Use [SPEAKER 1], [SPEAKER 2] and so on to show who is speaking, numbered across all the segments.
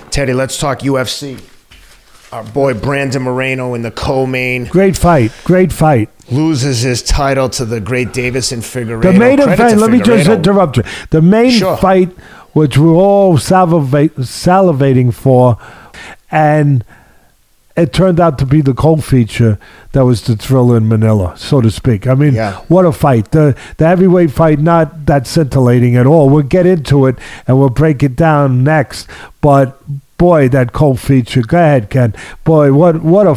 [SPEAKER 1] Teddy, let's talk UFC. Our boy Brandon Moreno in the co-main.
[SPEAKER 2] Great fight.
[SPEAKER 1] Loses his title to the great Deiveson Figueiredo.
[SPEAKER 2] The main event, let me just interrupt you. The main fight, which we're all salivating for, and it turned out to be the co-feature that was the thriller in Manila, so to speak. I mean, what a fight. The heavyweight fight, not that scintillating at all. We'll get into it, and we'll break it down next. But, boy, that co-feature. Go ahead, Ken. Boy, what a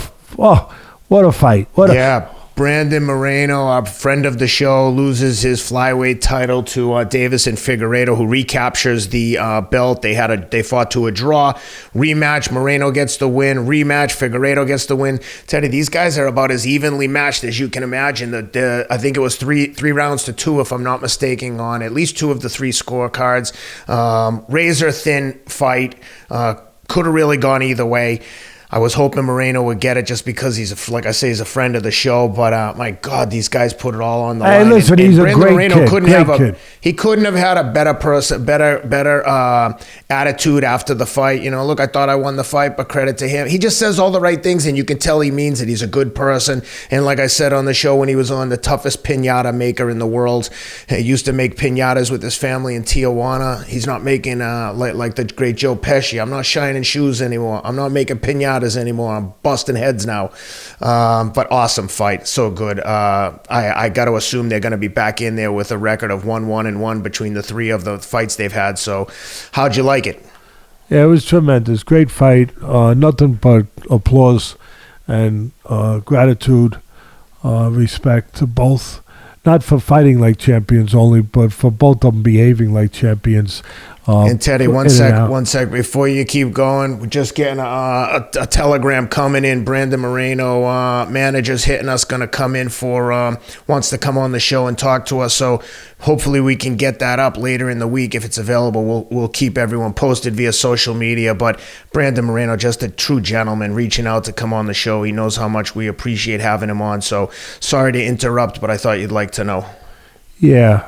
[SPEAKER 2] fight.
[SPEAKER 1] Brandon Moreno, our friend of the show, loses his flyweight title to Deiveson Figueiredo, who recaptures the belt. They fought to a draw. Rematch, Moreno gets the win. Rematch, Figueiredo gets the win. Teddy, these guys are about as evenly matched as you can imagine. I think it was three rounds to two, if I'm not mistaken, on at least two of the three scorecards. Razor thin fight. Could have really gone either way. I was hoping Moreno would get it just because he's a friend of the show. But my God, these guys put it all on the line.
[SPEAKER 2] Listen, he's a great kid.
[SPEAKER 1] He couldn't have had a better attitude after the fight. Look, I thought I won the fight, but credit to him. He just says all the right things, and you can tell he means it. He's a good person, and like I said on the show when he was on, the toughest piñata maker in the world. He used to make piñatas with his family in Tijuana. He's not making like the great Joe Pesci. I'm not shining shoes anymore. I'm not making piñatas anymore. I'm busting heads now. But awesome fight. So good. I got to assume they're going to be back in there with a record of 1-1-1 between the three of the fights they've had. So how'd you like it?
[SPEAKER 2] Yeah, it was tremendous. Great fight. Nothing but applause and gratitude, respect to both. Not for fighting like champions only, but for both of them behaving like champions.
[SPEAKER 1] And Teddy, one sec before you keep going, we're just getting a telegram coming in. Brandon Moreno, manager's hitting us, going to come in wants to come on the show and talk to us. So hopefully we can get that up later in the week if it's available. We'll keep everyone posted via social media. But Brandon Moreno, just a true gentleman, reaching out to come on the show. He knows how much we appreciate having him on. So sorry to interrupt, but I thought you'd like to know.
[SPEAKER 2] Yeah,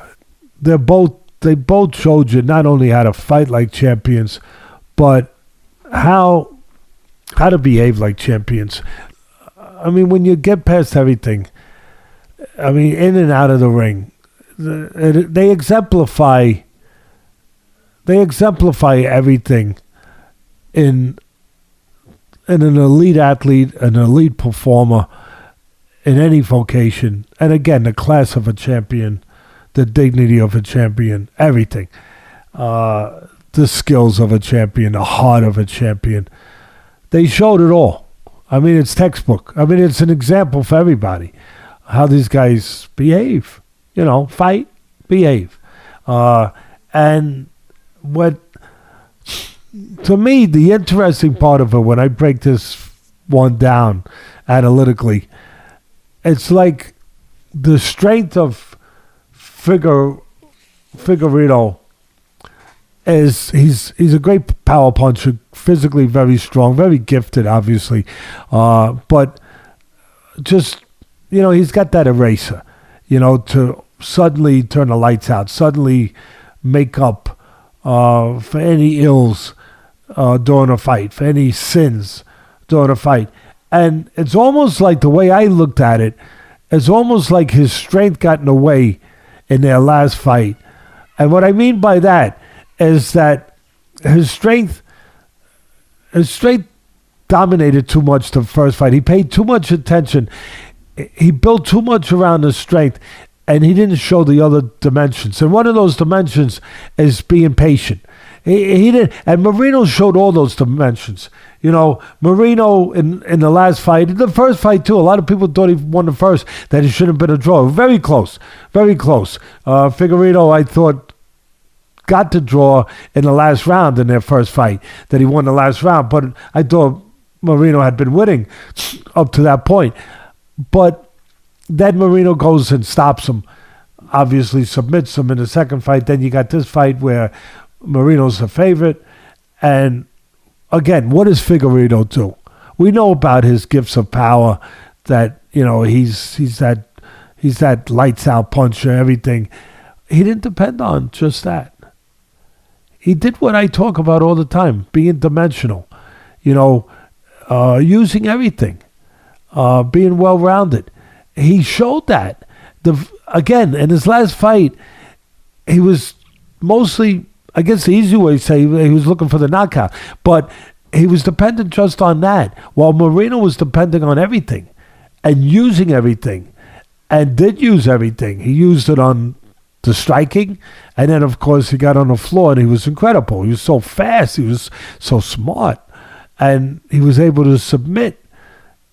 [SPEAKER 2] they both showed you not only how to fight like champions, but how to behave like champions. I mean, when you get past everything, I mean, in and out of the ring, they exemplify everything in an elite athlete, an elite performer in any vocation. And again, the class of a champion, the dignity of a champion, everything. The skills of a champion, the heart of a champion. They showed it all. I mean, it's textbook. I mean, it's an example for everybody. How these guys behave. Fight, behave. And what, to me, the interesting part of it, when I break this one down analytically, it's like the strength of Figueiredo is he's a great power puncher, physically very strong, very gifted, obviously, but just he's got that eraser, to suddenly turn the lights out, suddenly make up for any ills during a fight, for any sins during a fight, and it's almost like the way I looked at it, it's almost like his strength got in the way in their last fight. And what I mean by that is that his strength dominated too much the first fight. He paid too much attention. He built too much around his strength, and he didn't show the other dimensions. And one of those dimensions is being patient. He didn't, and Moreno showed all those dimensions. Moreno in the last fight, the first fight too, a lot of people thought he won the first, that it should have been a draw. Very close, very close. Figueiredo, I thought, got the draw in the last round in their first fight, that he won the last round, but I thought Moreno had been winning up to that point. But then Moreno goes and stops him, obviously submits him in the second fight. Then you got this fight where Moreno's the favorite, and again, what does Figueiredo do? We know about his gifts of power, that he's that lights out puncher, everything. He didn't depend on just that. he did what I talk about all the time, being dimensional, using everything, being well-rounded. He showed that. Again, in his last fight, he was mostly, I guess the easy way to say, he was looking for the knockout. But he was dependent just on that, while Moreno was depending on everything and using everything, and did use everything. He used it on the striking, and then, of course, he got on the floor, and he was incredible. He was so fast. He was so smart. And he was able to submit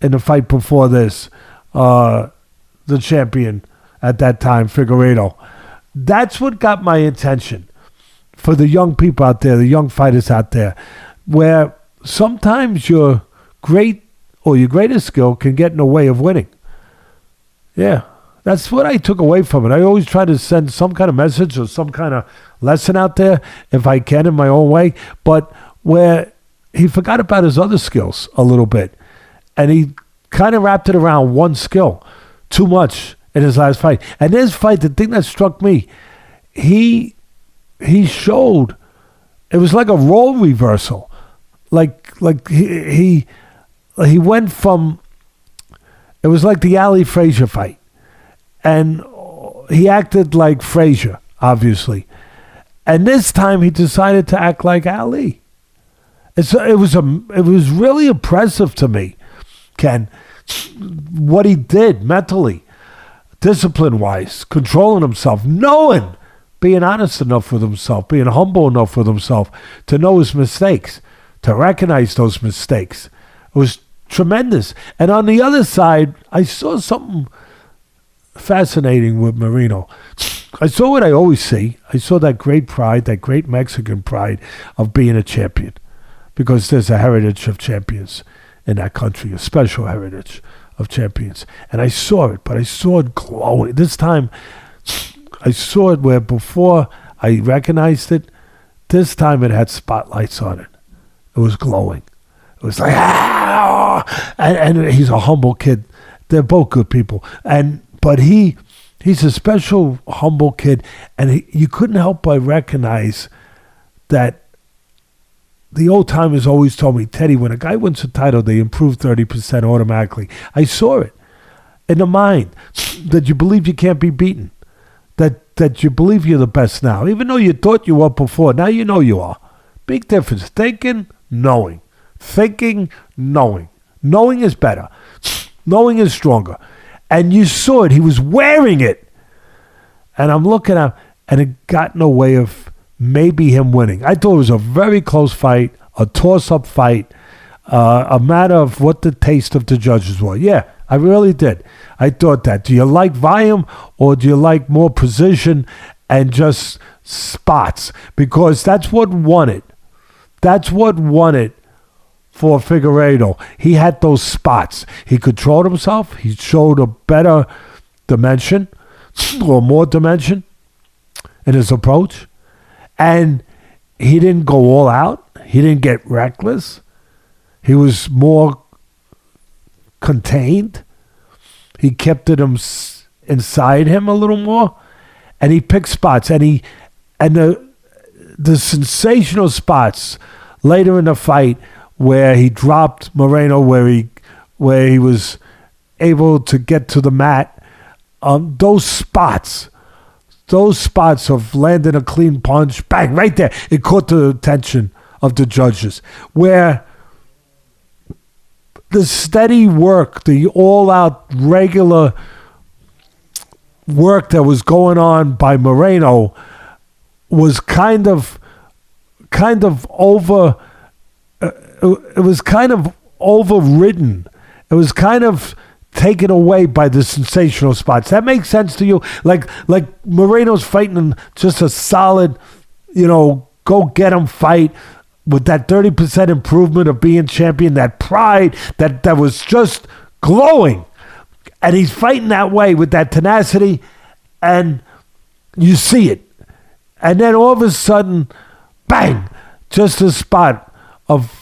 [SPEAKER 2] in the fight before this, the champion at that time, Figueiredo. That's what got my attention for the young people out there, the young fighters out there, where sometimes your great or your greatest skill can get in the way of winning. Yeah, that's what I took away from it. I always try to send some kind of message or some kind of lesson out there, if I can, in my own way, but where he forgot about his other skills a little bit, and he kind of wrapped it around one skill too much in his last fight. And this fight, the thing that struck me, he showed it was like a role reversal. Like he went from, it was like the Ali Frazier fight, and he acted like Frazier, obviously, and this time he decided to act like Ali. It was really impressive to me, Ken, what he did mentally, discipline-wise, controlling himself, knowing, being honest enough with himself, being humble enough with himself to know his mistakes, to recognize those mistakes. It was tremendous. And on the other side, I saw something fascinating with Moreno. I saw what I always see. I saw that great pride, that great Mexican pride of being a champion, because there's a heritage of champions in that country, a special heritage of champions. And I saw it, but I saw it glowing. This time, I saw it where before I recognized it, this time it had spotlights on it. It was glowing. It was like, and he's a humble kid. They're both good people. But he's a special, humble kid, and you couldn't help but recognize that. The old timers always told me, Teddy, when a guy wins a title, they improve 30% automatically. I saw it in the mind that you believe you can't be beaten, that you believe you're the best now, even though you thought you were before. Now you know you are. Big difference. Thinking, knowing. Thinking, knowing. Knowing is better. Knowing is stronger. And you saw it. He was wearing it. And I'm looking at him, and it got in the way of maybe him winning. I thought it was a very close fight, a toss-up fight, a matter of what the taste of the judges were. Yeah, I really did. I thought that. Do you like volume, or do you like more precision and just spots? Because that's what won it. That's what won it for Figueiredo. He had those spots. He controlled himself. He showed a better dimension, or more dimension in his approach. And he didn't go all out. He didn't get reckless. He was more contained. He kept it inside him a little more. And he picked spots. And the sensational spots later in the fight where he dropped Moreno, where he was able to get to the mat, those spots of landing a clean punch, bang, right there. It caught the attention of the judges. Where the steady work, the all-out regular work that was going on by Moreno was kind of over. It was kind of overridden. It was kind of taken away by the sensational spots. That makes sense to you? Like Moreno's fighting in just a solid, go get him fight with that 30% improvement of being champion, that pride that was just glowing. And he's fighting that way with that tenacity, and you see it. And then all of a sudden, bang, just a spot of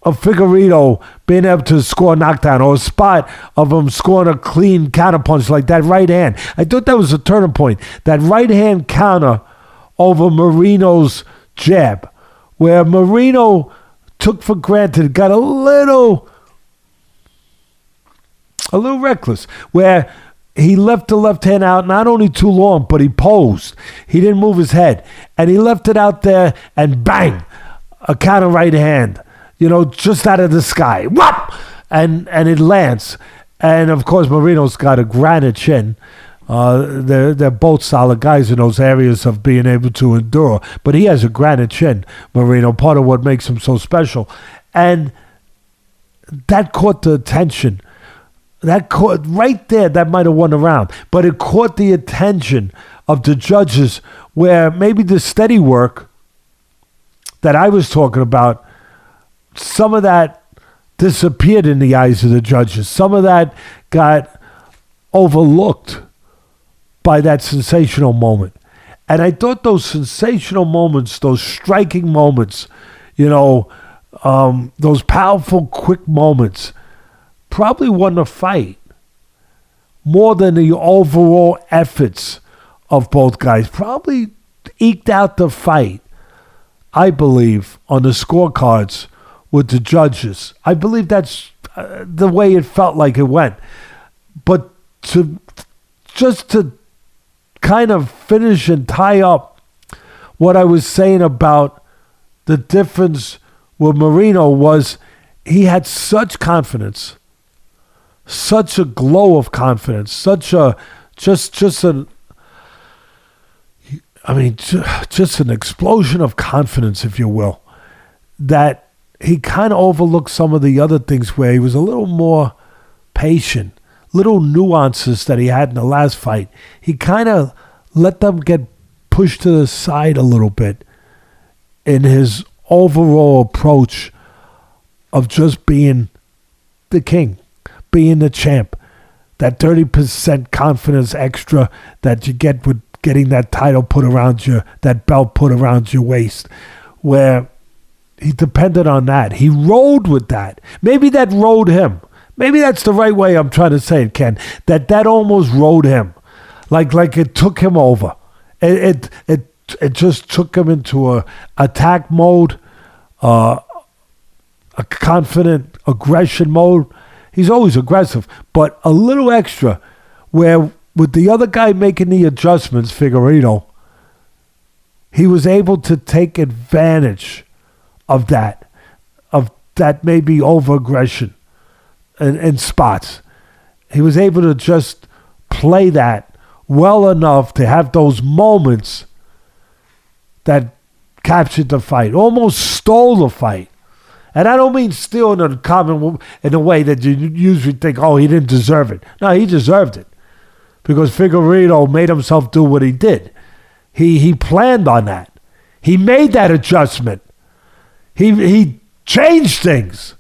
[SPEAKER 2] Figueiredo being able to score a knockdown, or a spot of him scoring a clean counterpunch like that right hand. I thought that was a turning point. That right hand counter over Moreno's jab, where Moreno took for granted, got a little reckless, where he left the left hand out not only too long, but he posed. He didn't move his head. And he left it out there and bang, a counter right hand, just out of the sky. Whop! And it lands. And, of course, Moreno's got a granite chin. They're both solid guys in those areas of being able to endure. But he has a granite chin, Moreno, part of what makes him so special. And that caught the attention. That caught right there, that might have won the round. But it caught the attention of the judges where maybe the steady work that I was talking about, some of that disappeared in the eyes of the judges. Some of that got overlooked by that sensational moment. And I thought those sensational moments, those striking moments, those powerful, quick moments, probably won the fight more than the overall efforts of both guys. Probably eked out the fight, I believe, on the scorecards with the judges. I believe that's the way it felt like it went. But to kind of finish and tie up what I was saying about the difference with Moreno was he had such confidence, such a glow of confidence, such a just an explosion of confidence, if you will, that he kind of overlooked some of the other things where he was a little more patient, little nuances that he had in the last fight. He kind of let them get pushed to the side a little bit in his overall approach of just being the king, being the champ, that 30% confidence extra that you get with getting that title put around you, that belt put around your waist, where he depended on that. He rode with that. Maybe that rode him. Maybe that's the right way I'm trying to say it, Ken, that almost rode him. Like it took him over. It just took him into a attack mode, a confident aggression mode. He's always aggressive, but a little extra where with the other guy making the adjustments, Figueiredo, he was able to take advantage of that maybe over-aggression in spots. He was able to just play that well enough to have those moments that captured the fight, almost stole the fight. And I don't mean steal in a way that you usually think, oh, he didn't deserve it. No, he deserved it because Figueiredo made himself do what he did. He planned on that. He made that adjustment. He changed things.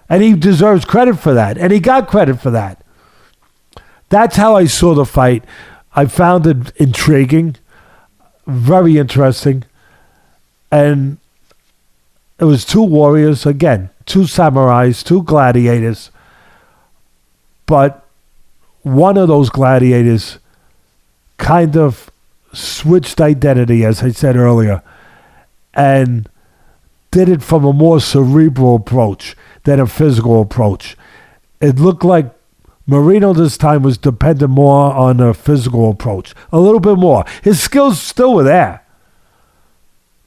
[SPEAKER 2] And he deserves credit for that. And he got credit for that. That's how I saw the fight. I found it intriguing, very interesting. And it was two warriors, again, two samurais, two gladiators. But one of those gladiators kind of switched identity, as I said earlier, and did it from a more cerebral approach than a physical approach. It looked like Moreno this time was dependent more on a physical approach, a little bit more. His skills still were there,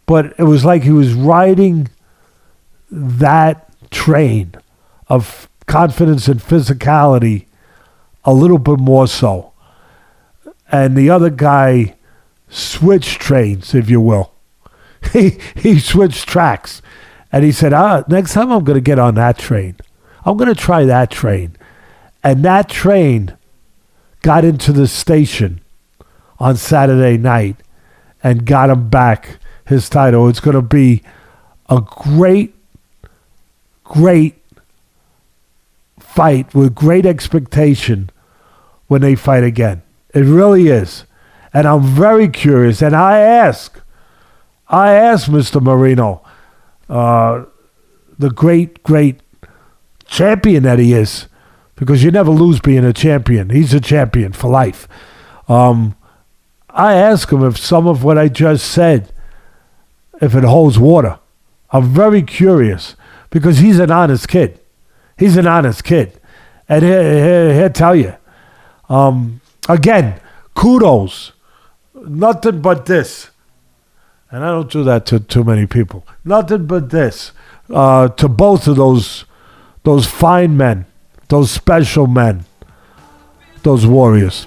[SPEAKER 2] but it was like he was riding that train of confidence and physicality a little bit more so. And the other guy switched trains, if you will. He switched tracks. And he said, next time I'm going to get on that train. I'm going to try that train. And that train got into the station on Saturday night and got him back his title. It's going to be a great, great fight with great expectation when they fight again. It really is. And I'm very curious. And I ask Mr. Moreno, the great, great champion that he is, because you never lose being a champion. He's a champion for life. I ask him if some of what I just said if it holds water. I'm very curious because he's an honest kid. He's an honest kid. And he'll tell you. Again, kudos. Nothing but this. And I don't do that to too many people. Nothing but this. To both of those fine men, those special men, those warriors.